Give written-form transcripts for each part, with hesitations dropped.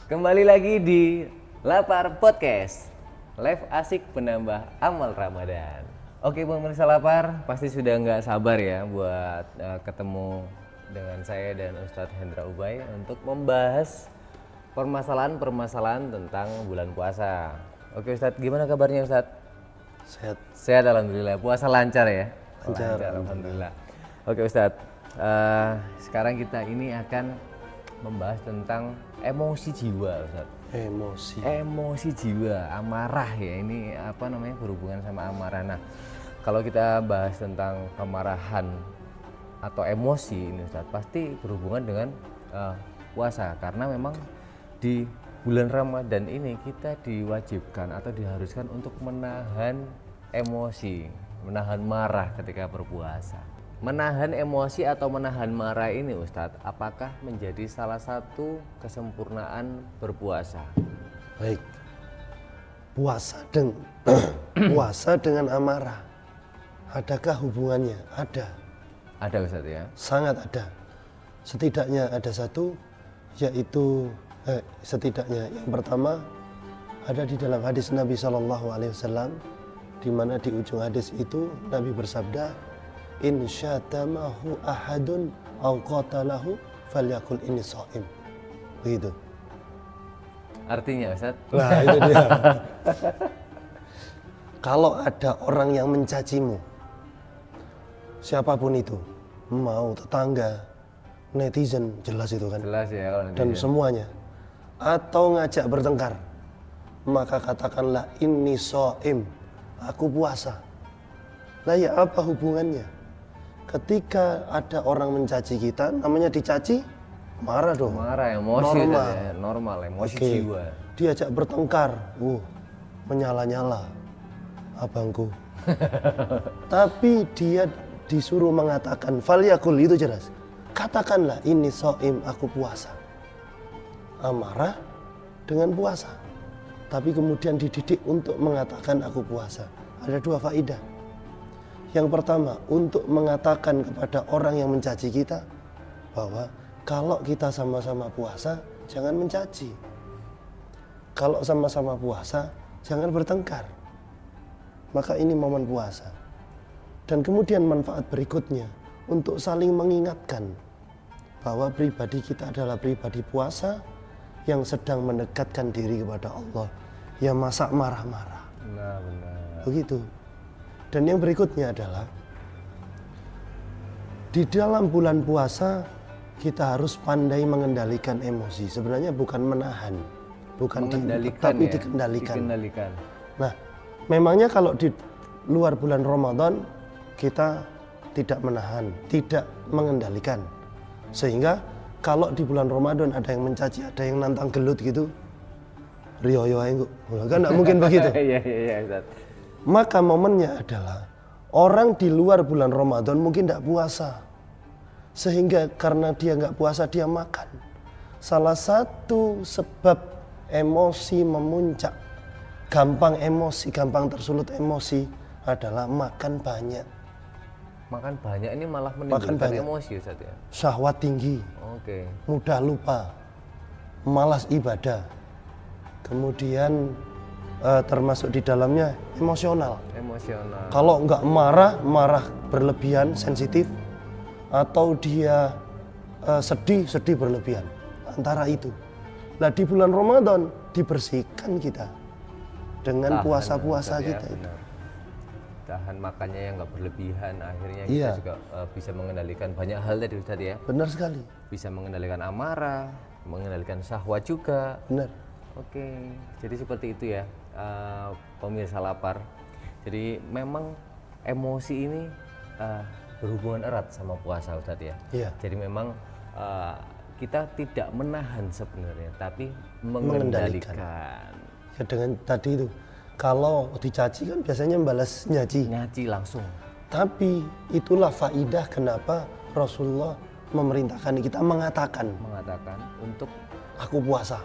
Kembali lagi di Lapar Podcast, live asik penambah amal Ramadan. Oke pemirsa Lapar, pasti sudah nggak sabar ya buat ketemu dengan saya dan Ustadz Hendra Ubay untuk membahas permasalahan-permasalahan tentang bulan puasa. Oke Ustadz, gimana kabarnya Ustadz? Sehat. Sehat alhamdulillah, puasa lancar ya? Lancar, alhamdulillah. Oke Ustadz, sekarang kita ini akan membahas tentang emosi jiwa Ustadz. Emosi jiwa, amarah ya, ini apa namanya, berhubungan sama amarah. Nah, kalau kita bahas tentang kemarahan atau emosi ini Ustadz, pasti berhubungan dengan puasa, karena memang di bulan Ramadan ini kita diwajibkan atau diharuskan untuk menahan emosi, menahan marah ketika berpuasa. Menahan emosi atau menahan marah ini Ustadz, apakah menjadi salah satu kesempurnaan berpuasa? Baik. Puasa dengan amarah, adakah hubungannya? Ada. Ada Ustadz ya? Sangat ada. Setidaknya ada satu, yaitu setidaknya yang pertama ada di dalam hadis Nabi SAW, di mana di ujung hadis itu Nabi bersabda, in syatamahu ahadun au qatalahu falyakul inni shaim. Begitu. Artinya Ustaz? Nah, itu dia. Kalau ada orang yang mencacimu, siapapun itu, mau tetangga, netizen, jelas itu kan. Jelas ya kalau netizen. Dan semuanya. Atau ngajak bertengkar, maka katakanlah inni shaim, aku puasa. Nah ya apa hubungannya? Ketika ada orang mencaci kita, namanya dicaci, marah dong. Marah, emosi normal, ya, normal emosi jiwa. Diajak bertengkar, menyala-nyala abangku. Tapi dia disuruh mengatakan falyakul, itu jelas. Katakanlah ini shaim, aku puasa. Amarah dengan puasa. Tapi kemudian dididik untuk mengatakan aku puasa. Ada dua faedah. Yang pertama, untuk mengatakan kepada orang yang mencaci kita bahwa kalau kita sama-sama puasa, jangan mencaci. Kalau sama-sama puasa, jangan bertengkar. Maka ini momen puasa. Dan kemudian manfaat berikutnya, untuk saling mengingatkan bahwa pribadi kita adalah pribadi puasa yang sedang mendekatkan diri kepada Allah. Ya masa marah-marah. Nah, benar. Begitu. Dan yang berikutnya adalah di dalam bulan puasa kita harus pandai mengendalikan emosi. Sebenarnya bukan menahan, bukan tapi ya? Dikendalikan. Nah, memangnya kalau di luar bulan Ramadan kita tidak menahan, tidak mengendalikan. Sehingga kalau di bulan Ramadan ada yang mencaci, ada yang nantang gelut gitu, riyo kan nggak mungkin begitu. Iya, Ustaz. Maka momennya adalah orang di luar bulan Ramadan mungkin tidak puasa, sehingga karena dia nggak puasa dia makan. Salah satu sebab emosi memuncak, gampang tersulut emosi adalah makan banyak. Makan banyak ini malah menimbulkan emosi Ustaz ya? Syahwat tinggi, mudah lupa, malas ibadah, kemudian termasuk di dalamnya emosional. Kalau nggak marah berlebihan, sensitif, atau dia sedih berlebihan. Antara itu. Nah di bulan Ramadan dibersihkan kita dengan puasa-puasa kita itu. Tahan makannya yang nggak berlebihan, akhirnya kita juga bisa mengendalikan banyak hal tadi Ustaz ya. Benar sekali. Bisa mengendalikan amarah, mengendalikan syahwat juga. Benar. Oke, jadi seperti itu ya, pemirsa Lapar. Jadi memang emosi ini berhubungan erat sama puasa Ustadz ya. Iya. Jadi memang kita tidak menahan sebenarnya, tapi mengendalikan. Ya dengan tadi itu, kalau dicaci kan biasanya membalas nyaci. Nyaci langsung. Tapi itulah faidah kenapa Rasulullah memerintahkan kita mengatakan untuk aku puasa.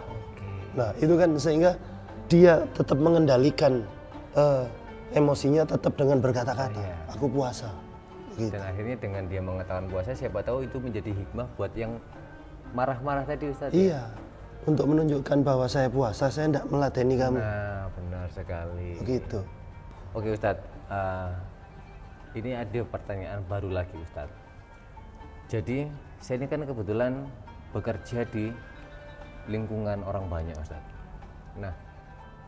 Nah itu kan sehingga dia tetap mengendalikan emosinya, tetap dengan berkata-kata aku puasa gitu. Dan akhirnya dengan dia mengatakan puasa, siapa tahu itu menjadi hikmah buat yang marah-marah tadi Ustaz. Iya. untuk menunjukkan bahwa saya puasa, saya tidak meladeni kamu. Nah, benar sekali. Begitu. Oke Ustadz, ini ada pertanyaan baru lagi Ustadz. Jadi saya ini kan kebetulan bekerja di lingkungan orang banyak Ustadz. Nah,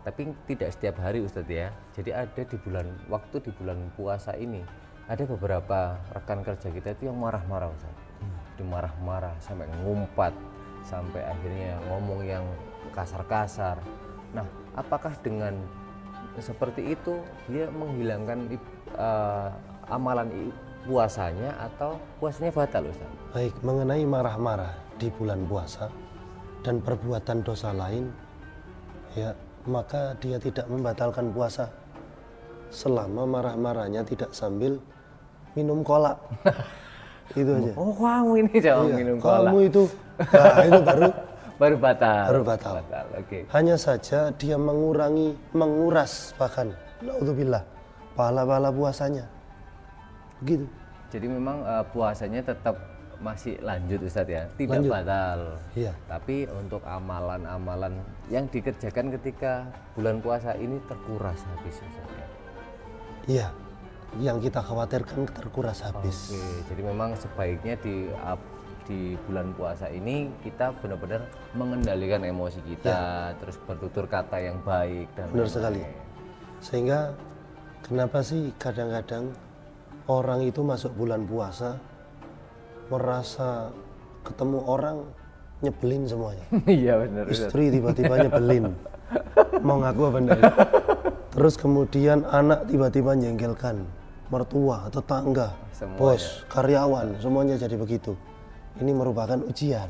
tapi tidak setiap hari Ustadz ya. Jadi ada di bulan puasa ini, ada beberapa rekan kerja kita itu yang marah-marah Ustadz. Marah-marah sampai ngumpat, sampai akhirnya ngomong yang kasar-kasar. Nah, apakah dengan seperti itu dia menghilangkan amalan puasanya atau puasanya batal Ustaz? Baik, mengenai marah-marah di bulan puasa dan perbuatan dosa lain, ya maka dia tidak membatalkan puasa selama marah-marahnya tidak sambil minum kolak. Itu aja. Oh, kamu ini jangan minum kolak. Kamu itu, nah itu baru batal. Baru batal. Okay. Hanya saja dia menguras bahkan, naudzubillah, pahala-pahala puasanya. Begitu. Jadi memang puasanya tetap masih lanjut Ustadz ya, tidak lanjut. Batal. Iya. Tapi untuk amalan-amalan yang dikerjakan ketika bulan puasa ini terkuras habis Ustadz ya. Iya. Yang kita khawatirkan terkuras habis. Oke, jadi memang sebaiknya di bulan puasa ini kita benar-benar mengendalikan emosi kita, ya. Terus bertutur kata yang baik dan benar sekali. Sehingga kenapa sih kadang-kadang orang itu masuk bulan puasa merasa ketemu orang nyebelin semuanya. Iya benar. Istri tiba-tiba nyebelin. Mau ngaku apa enggak? Terus kemudian anak tiba-tiba jengkelkan. Mertua, tetangga, semuanya. Bos, karyawan, semuanya jadi begitu. Ini merupakan ujian.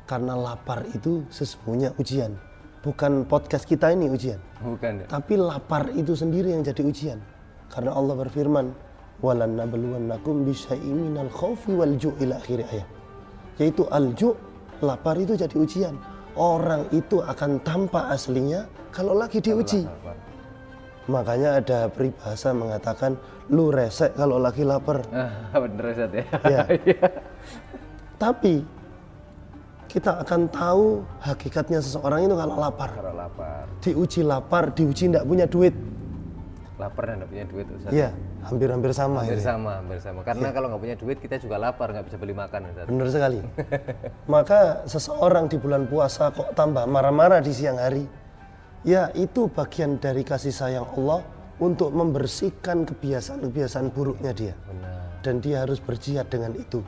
Karena lapar itu sesungguhnya ujian. Bukan podcast kita ini ujian. Bukan. Tapi lapar itu sendiri yang jadi ujian. Karena Allah berfirman, "Walan nabluwannakum bisyai'in minal khaufi wal ju' ila akhir ayat." Yaitu al-ju', lapar itu jadi ujian. Orang itu akan tampak aslinya kalau lagi diuji. Makanya ada peribahasa mengatakan lu resek kalau lagi lapar. Bener Ustaz ya. Ya. Tapi kita akan tahu hakikatnya seseorang itu kalau lapar. Kalau lapar. Diuji lapar, diuji tidak punya duit. Lapar dan tidak punya duit Ustaz. Iya, hampir-hampir sama. Hampir sama. Karena kalau nggak punya duit kita juga lapar, nggak bisa beli makan Ustaz. Benar sekali. Maka seseorang di bulan puasa kok tambah marah-marah di siang hari. Ya itu bagian dari kasih sayang Allah untuk membersihkan kebiasaan-kebiasaan buruknya dia. Benar. Dan dia harus berjihad dengan itu.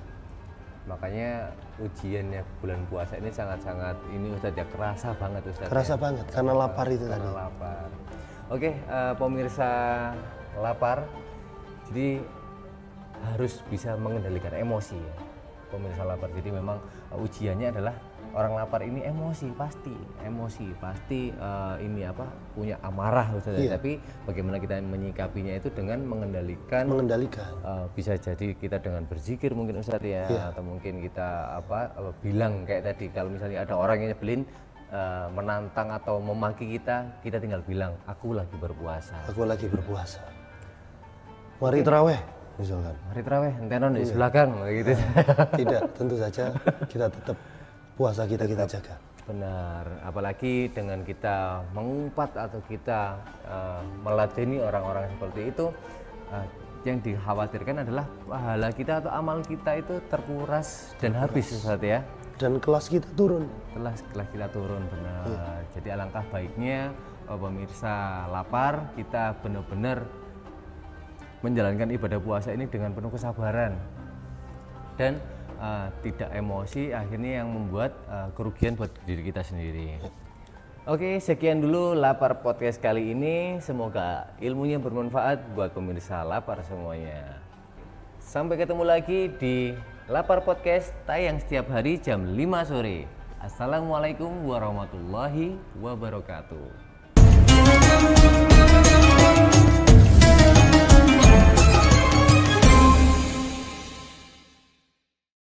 Makanya ujiannya bulan puasa ini sangat-sangat ini Ustaz ya, kerasa banget Ustaz. Kerasa banget karena lapar itu karena tadi. Lapar. Oke, pemirsa lapar. Jadi harus bisa mengendalikan emosi ya. Pemirsa lapar. Jadi memang ujiannya adalah orang lapar ini emosi pasti ini apa punya amarah Ustaz. Iya. Tapi bagaimana kita menyikapinya itu dengan mengendalikan bisa jadi kita dengan berzikir mungkin Ustaz ya, iya. Atau mungkin kita bilang kayak tadi kalau misalnya ada orang yang nyebelin menantang atau memaki kita tinggal bilang aku lagi berpuasa. Mari tarawih misalkan. Mari tarawih entenon di sebelah gang gitu. Tidak, tentu saja kita tetap puasa kita jaga. Benar, apalagi dengan kita mengumpat atau kita meladeni orang-orang seperti itu, yang dikhawatirkan adalah pahala kita atau amal kita itu terkuras dan habis Ustaz ya. Dan kelas kita turun. Kelas kita turun, benar. Iya. Jadi alangkah baiknya pemirsa lapar kita benar-benar menjalankan ibadah puasa ini dengan penuh kesabaran dan tidak emosi, akhirnya yang membuat kerugian buat diri kita sendiri. Oke, sekian dulu Lapar Podcast kali ini. Semoga ilmunya bermanfaat buat pemirsa lapar semuanya. Sampai ketemu lagi di Lapar Podcast, tayang setiap hari jam 5 sore. Assalamualaikum warahmatullahi wabarakatuh.